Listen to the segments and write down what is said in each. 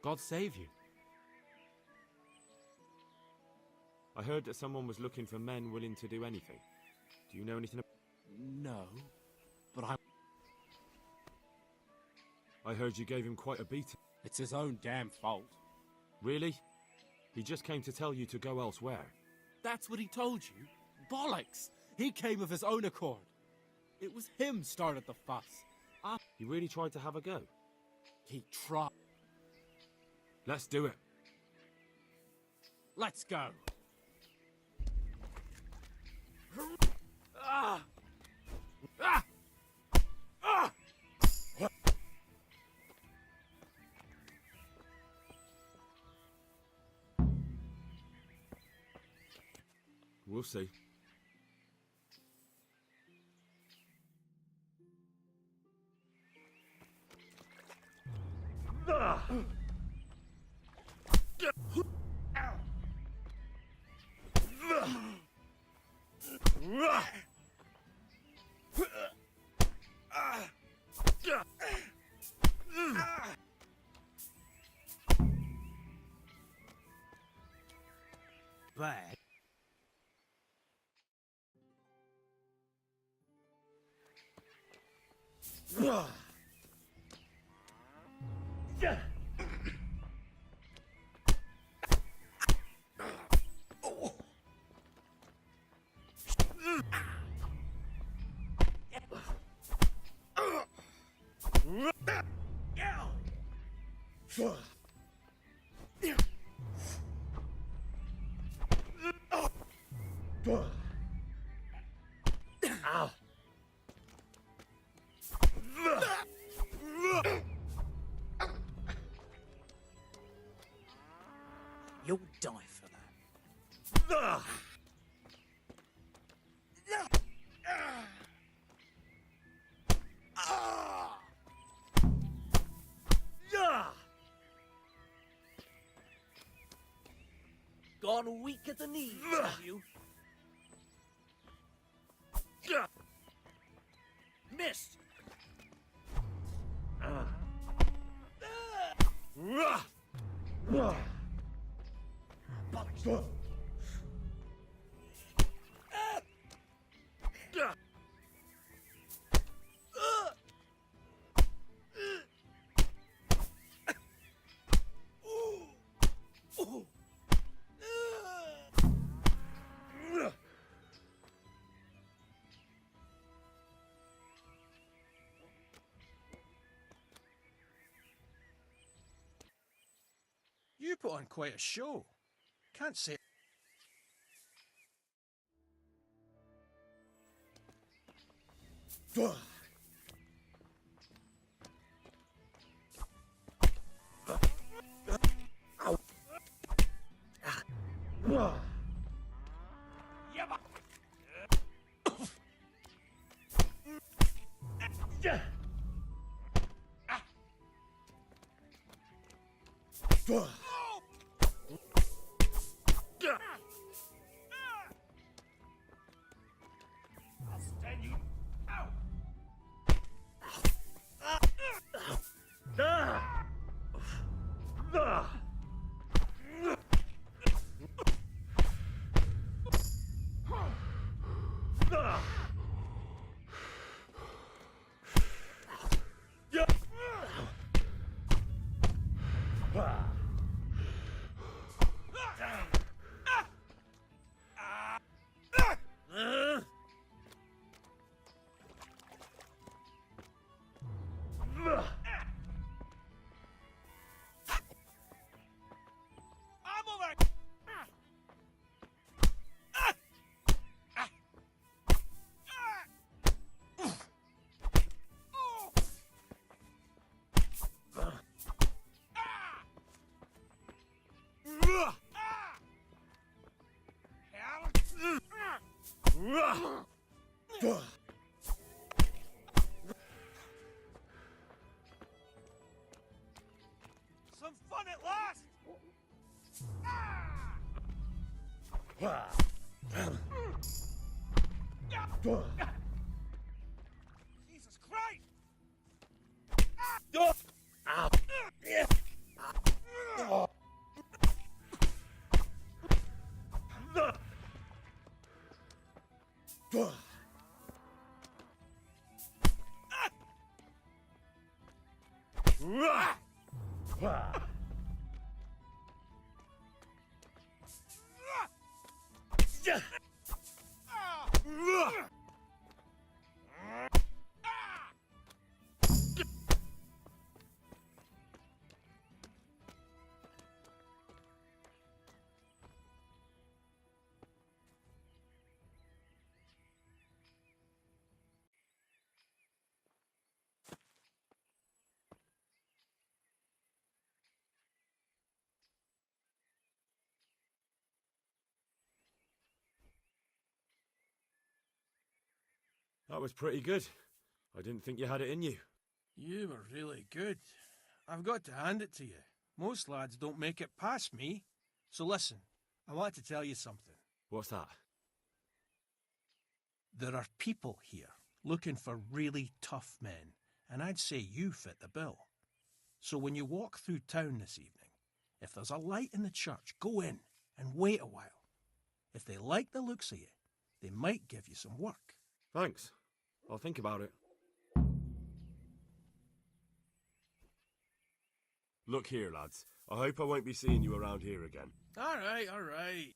God save you. I heard that someone was looking for men willing to do anything. Do you know anything about... No, but I heard you gave him quite a beating. it's his own damn fault. Really? He just came to tell you to go elsewhere. That's what he told you? Bollocks! He came of his own accord. It was him started the fuss. He really tried to have a go. He tried. Let's do it. Let's go. Ah! Ah! Ah! We'll see. Bad. You'll die for that. Gone weak at the knees, have you? Missed! You put on quite a show. Can't say. Some fun at last! Jesus Christ! That was pretty good. I didn't think you had it in you. You were really good. I've got to hand it to you. Most lads don't make it past me. So listen, I want to tell you something. What's that? There are people here looking for really tough men, and I'd say you fit the bill. So when you walk through town this evening, if there's a light in the church, go in and wait a while. If they like the looks of you, they might give you some work. Thanks. I'll think about it. Look here, lads. I hope I won't be seeing you around here again. All right, all right.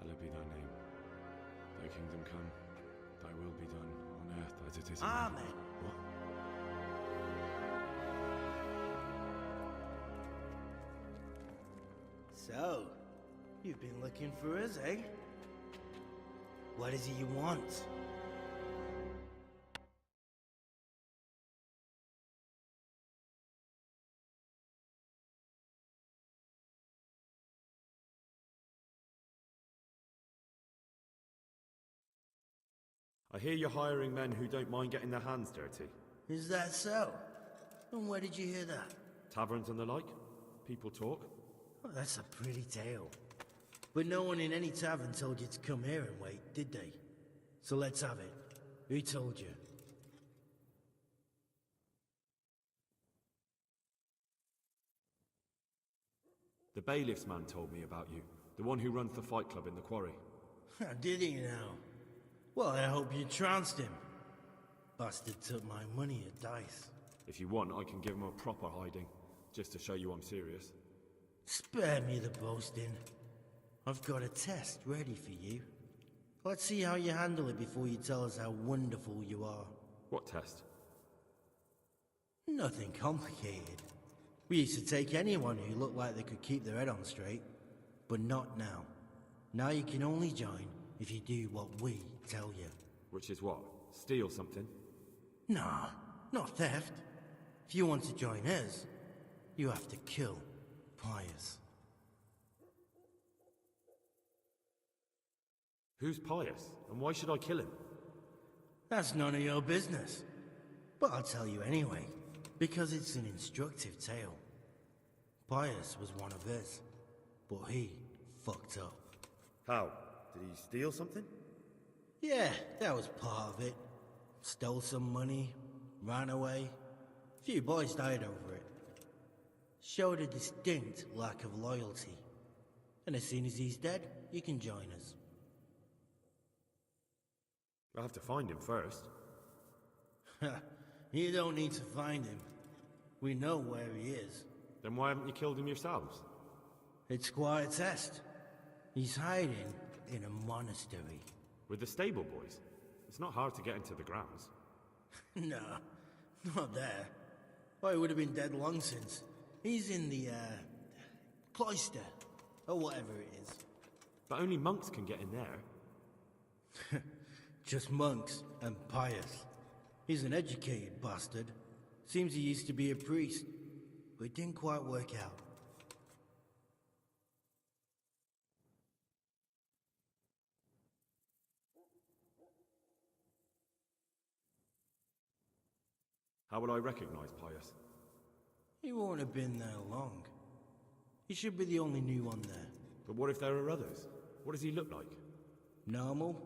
Hallowed be thy name. Thy kingdom come. Thy will be done on earth as it is in Amen. heaven. What? So, you've been looking for us, eh? What is it you want? I hear you're hiring men who don't mind getting their hands dirty. Is that so? And where did you hear that? Taverns and the like. People talk. Well, that's a pretty tale. But no one in any tavern told you to come here and wait, did they? So let's have it. Who told you? The bailiff's man told me about you. The one who runs the fight club in the quarry. Did he now? Well, I hope you trounced him. Bastard took my money at dice. If you want, I can give him a proper hiding, just to show you I'm serious. Spare me the boasting. I've got a test ready for you. Let's see how you handle it before you tell us how wonderful you are. What test? Nothing complicated. We used to take anyone who looked like they could keep their head on straight. But not now. Now you can only join if you do what we tell you. Which is what? Steal something? Nah, not theft. If you want to join us, you have to kill Pius. Who's Pius, and why should I kill him? That's none of your business. But I'll tell you anyway, because it's an instructive tale. Pius was one of us, but he fucked up. How? Did he steal something? Yeah, that was part of it. Stole some money, ran away. A few boys died over it. Showed a distinct lack of loyalty. And as soon as he's dead, you can join us. I'll have to find him first. You don't need to find him. We know where he is. Then why haven't you killed him yourselves? It's quite a test. He's hiding in a monastery. With the stable boys? It's not hard to get into the grounds. No, not there. Well, he would have been dead long since. He's in the, cloister, or whatever it is. But only monks can get in there. Just monks and Pius. He's an educated bastard. Seems he used to be a priest. but it didn't quite work out. How would I recognize Pius? He won't have been there long. He should be the only new one there. But what if there are others? What does he look like? Normal?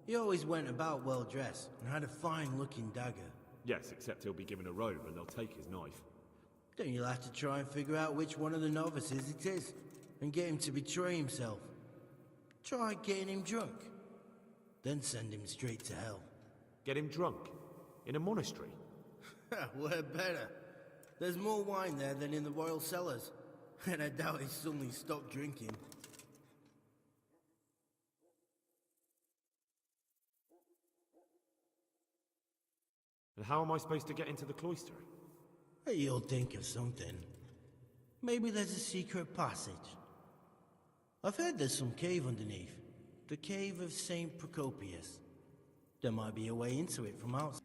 He always went about well dressed and had a fine looking dagger. Yes, except he'll be given a robe and they'll take his knife. Then you'll have to try and figure out which one of the novices it is, and get him to betray himself. Try getting him drunk, then send him straight to hell. Get him drunk? In a monastery? Where better? There's more wine there than in the royal cellars, and I doubt he's suddenly stopped drinking. And how am I supposed to get into the cloister? You'll think of something. Maybe there's a secret passage. I've heard there's some cave underneath. The cave of St. Procopius. There might be a way into it from outside.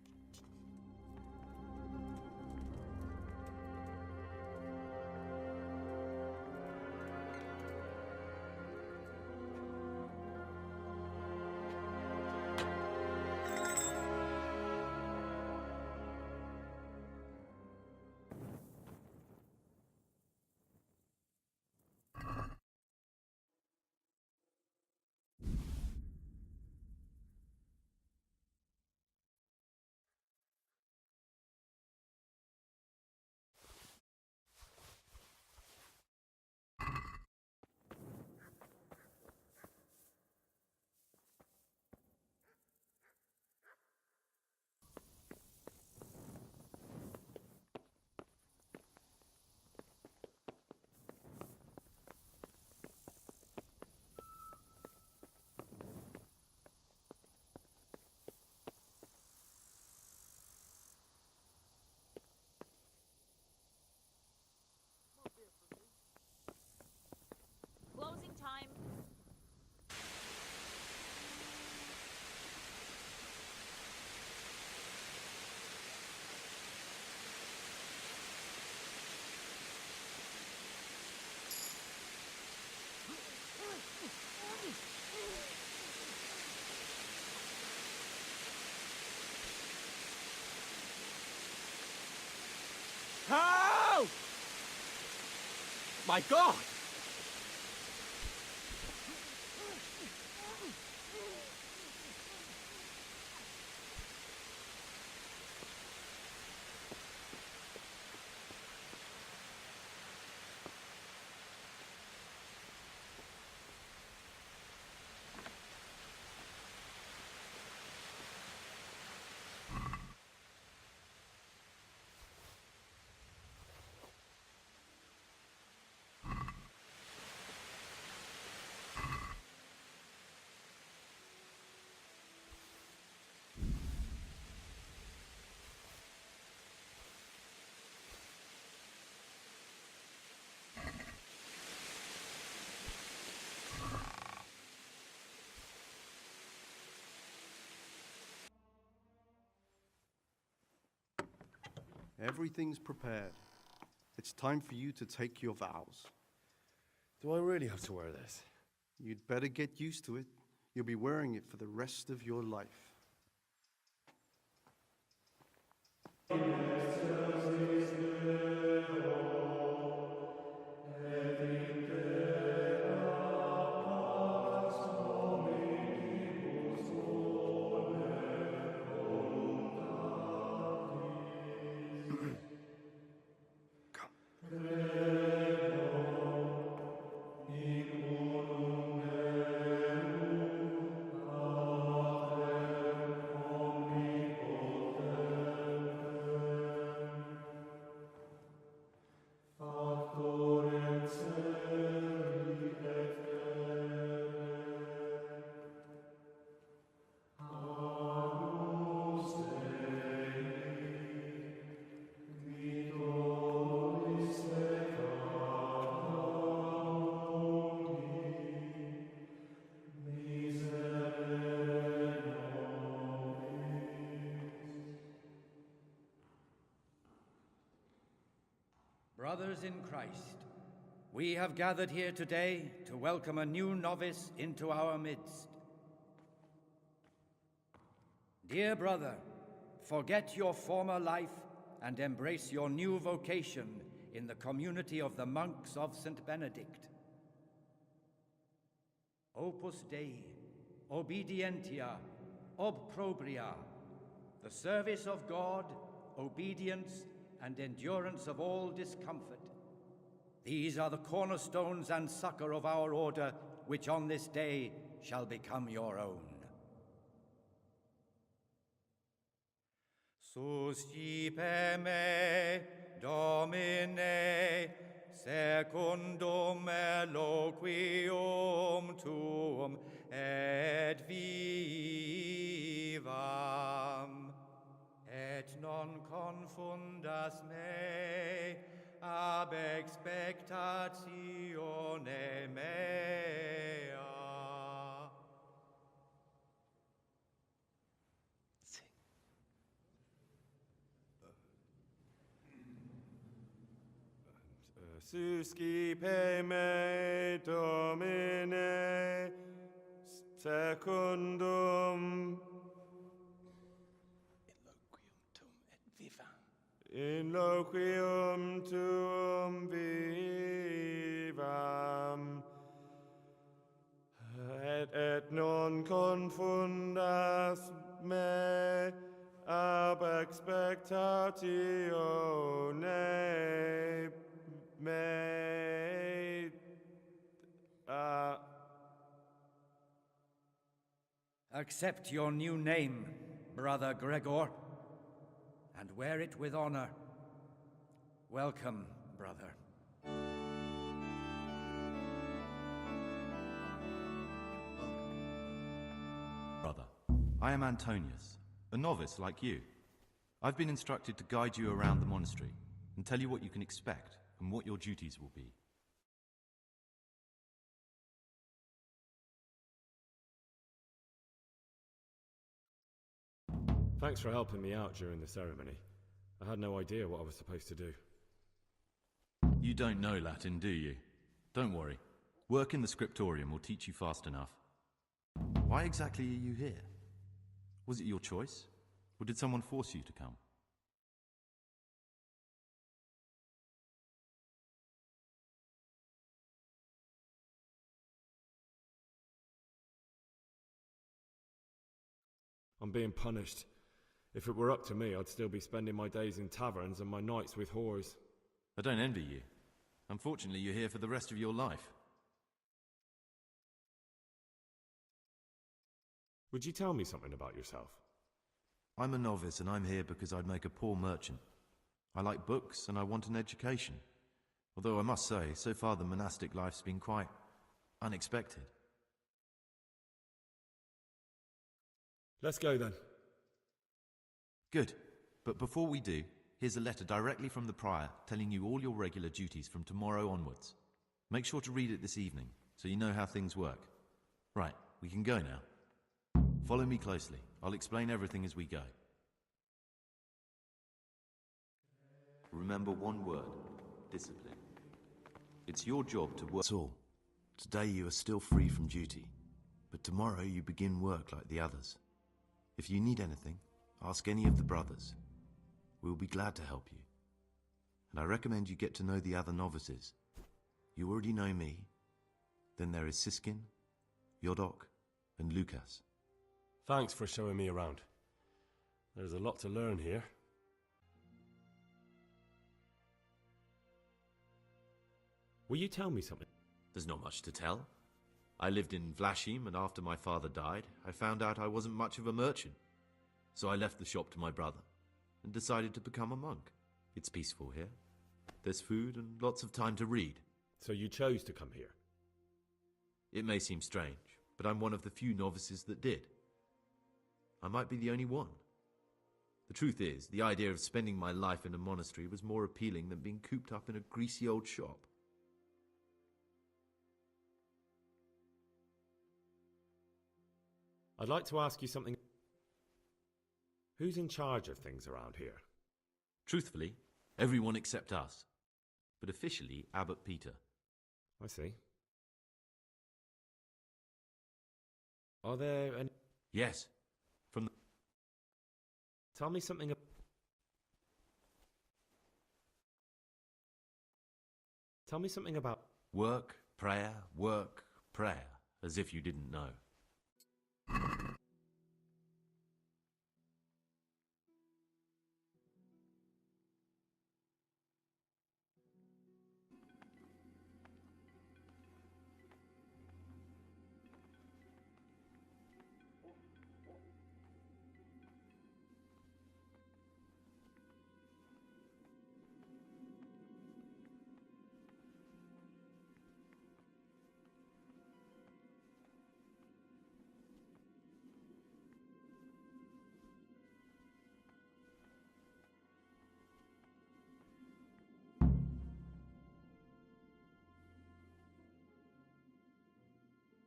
Closing time. Help! My God! Everything's prepared. It's time for you to take your vows. Do I really have to wear this? You'd better get used to it. You'll be wearing it for the rest of your life. Brothers in Christ, we have gathered here today to welcome a new novice into our midst. Dear brother, forget your former life and embrace your new vocation in the community of the monks of St. Benedict. Opus Dei, obedientia, obprobria, the service of God, obedience, and endurance of all discomfort. These are the cornerstones and succor of our order, which on this day shall become your own. Suscipe me, Domine, secundum eloquium tuum et vivam, et non confundas me ab expectatione mea. Suscipe me, Domine, secundum in loquium tuum vivam, et non confundas me ab expectatione mea. Accept your new name, Brother Gregor, and wear it with honor. Welcome, brother. Brother, I am Antonius, a novice like you. I've been instructed to guide you around the monastery and tell you what you can expect and what your duties will be. Thanks for helping me out during the ceremony. I had no idea what I was supposed to do. You don't know Latin, do you? Don't worry. Work in the scriptorium will teach you fast enough. Why exactly are you here? Was it your choice? Or did someone force you to come? I'm being punished. If it were up to me, I'd still be spending my days in taverns and my nights with whores. I don't envy you. Unfortunately, you're here for the rest of your life. Would you tell me something about yourself? I'm a novice and I'm here because I'd make a poor merchant. I like books and I want an education. Although I must say, so far the monastic life's been quite unexpected. Let's go then. Good. But before we do, here's a letter directly from the prior telling you all your regular duties from tomorrow onwards. Make sure to read it this evening, so you know how things work. Right, we can go now. Follow me closely. I'll explain everything as we go. Remember one word: discipline. It's your job to work. That's all. Today you are still free from duty, but tomorrow you begin work like the others. If you need anything, ask any of the brothers. We'll be glad to help you. And I recommend you get to know the other novices. You already know me. Then there is Siskin, Yodok, and Lukas. Thanks for showing me around. There's a lot to learn here. Will you tell me something? There's not much to tell. I lived in Vlashim, and after my father died, I found out I wasn't much of a merchant. So I left the shop to my brother and decided to become a monk. It's peaceful here. There's food and lots of time to read. So you chose to come here? It may seem strange, but I'm one of the few novices that did. I might be the only one. The truth is, the idea of spending my life in a monastery was more appealing than being cooped up in a greasy old shop. I'd like to ask you something. Who's in charge of things around here? Truthfully, everyone except us. but officially Abbot Peter. I see. Are there any... Yes, from the... Tell me something... Tell me something about... Work, prayer, as if you didn't know.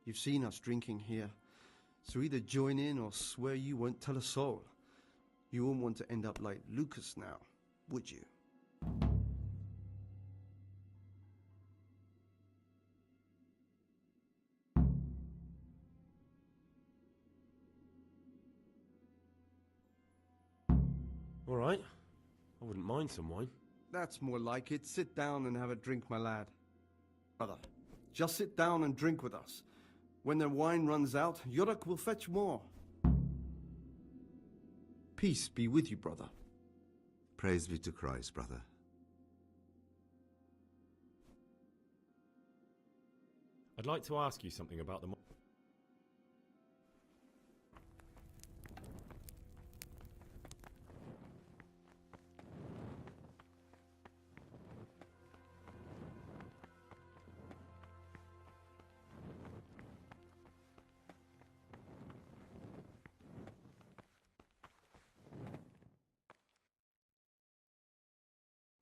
You've seen us drinking here, so either join in or swear you won't tell a soul. You wouldn't want to end up like Lucas now, would you? All right. I wouldn't mind some wine. That's more like it. Sit down and have a drink, my lad. Brother, just sit down and drink with us. When the wine runs out, Yorick will fetch more. Peace be with you, brother. Praise be to Christ, brother. I'd like to ask you something about the...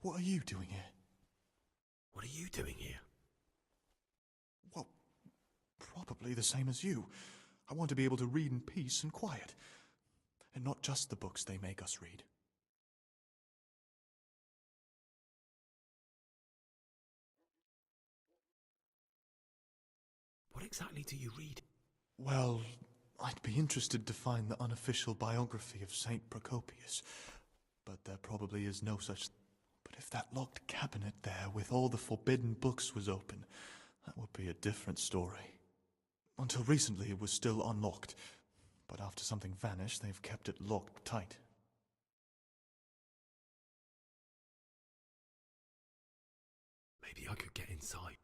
What are you doing here? What are you doing here? Well, probably the same as you. I want to be able to read in peace and quiet. And not just the books they make us read. What exactly do you read? Well, I'd be interested to find the unofficial biography of Saint Procopius. But there probably is no such... But if that locked cabinet there with all the forbidden books was open, that would be a different story. Until recently it was still unlocked, but after something vanished, they've kept it locked tight. Maybe I could get inside.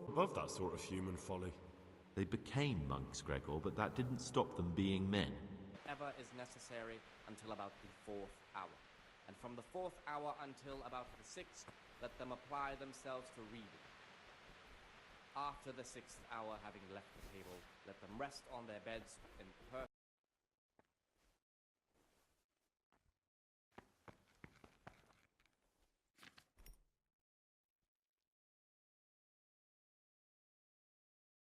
Above that sort of human folly. They became monks, Gregor, but that didn't stop them being men. Ever is necessary until about the 4th hour. And from the 4th hour until about the 6th, let them apply themselves to reading. After the 6th hour, having left the table, let them rest on their beds in perfect.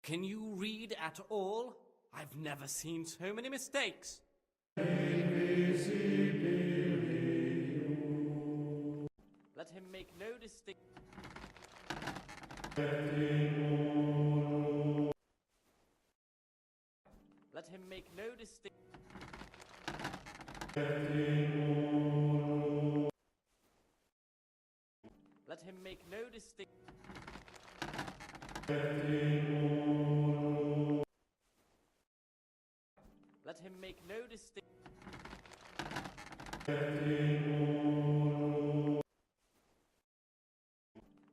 Can you read at all? I've never seen so many mistakes. Let him make no distinction. Let him make no distinction. Let him make no distinction. Let him make no distinction.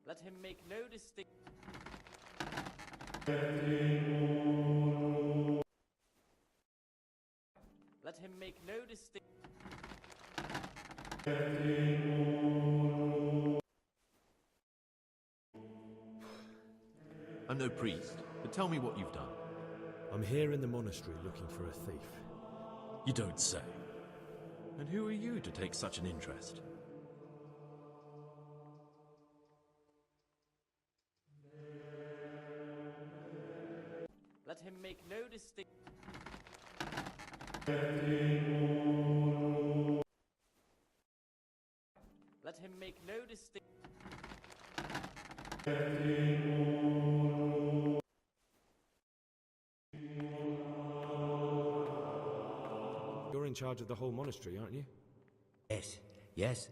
Let him make no distinction. Let him make no distinction. I'm no priest, but tell me what you've done. I'm here in the monastery looking for a thief. You don't say. And who are you to take such an interest? Let him make no distinction. Let him make no distinction. You're in charge of the whole monastery, aren't you? Yes, yes,